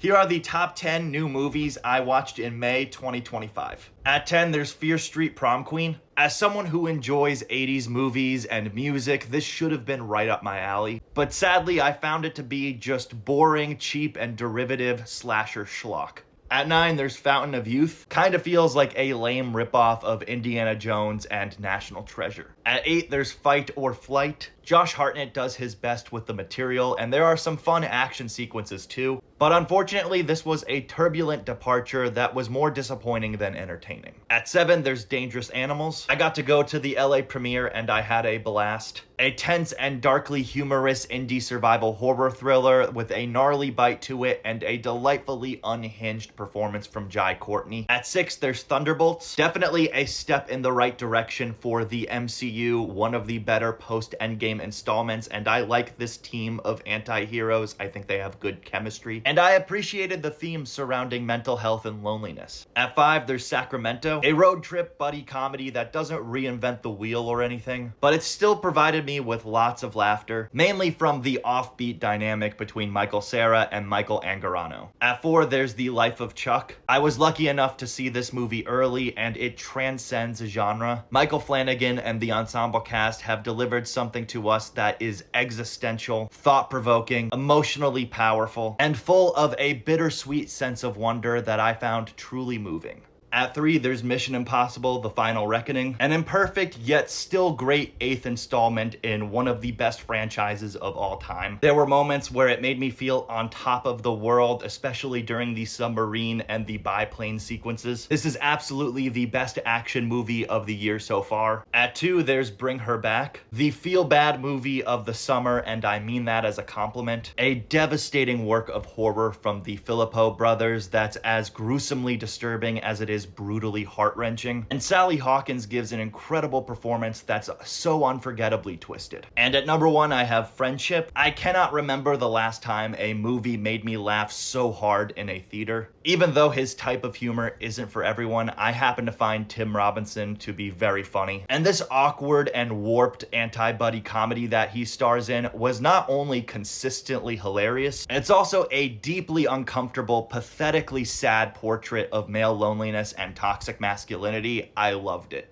Here are the top 10 new movies I watched in May 2025. At 10, there's Fear Street Prom Queen. As someone who enjoys 80s movies and music, this should have been right up my alley. But sadly, I found it to be just boring, cheap, and derivative slasher schlock. At 9, there's Fountain of Youth. Kinda feels like a lame ripoff of Indiana Jones and National Treasure. At 8, there's Fight or Flight. Josh Hartnett does his best with the material, and there are some fun action sequences too. But unfortunately, this was a turbulent departure that was more disappointing than entertaining. At 7, there's Dangerous Animals. I got to go to the LA premiere and I had a blast. A tense and darkly humorous indie survival horror thriller with a gnarly bite to it and a delightfully unhinged performance from Jai Courtney. At 6, there's Thunderbolts. Definitely a step in the right direction for the MCU, one of the better post-Endgame installments, and I like this team of anti-heroes. I think they have good chemistry, and I appreciated the themes surrounding mental health and loneliness. At 5, there's Sacramento, a road trip buddy comedy that doesn't reinvent the wheel or anything, but it still provided me with lots of laughter, mainly from the offbeat dynamic between Michael Cera and Michael Angarano. At 4, there's The Life of Chuck. I was lucky enough to see this movie early, and it transcends genre. Michael Flanagan and the ensemble cast have delivered something to us that is existential, thought-provoking, emotionally powerful, and full of a bittersweet sense of wonder that I found truly moving. At 3, there's Mission Impossible: The Final Reckoning, an imperfect yet still great 8th installment in one of the best franchises of all time. There were moments where it made me feel on top of the world, especially during the submarine and the biplane sequences. This is absolutely the best action movie of the year so far. At 2, there's Bring Her Back, the feel-bad movie of the summer, and I mean that as a compliment. A devastating work of horror from the Philippou brothers that's as gruesomely disturbing as it is brutally heart-wrenching, and Sally Hawkins gives an incredible performance that's so unforgettably twisted. And at number 1, I have Friendship. I cannot remember the last time a movie made me laugh so hard in a theater. Even though his type of humor isn't for everyone, I happen to find Tim Robinson to be very funny. And this awkward and warped anti-buddy comedy that he stars in was not only consistently hilarious, it's also a deeply uncomfortable, pathetically sad portrait of male loneliness and toxic masculinity. I loved it.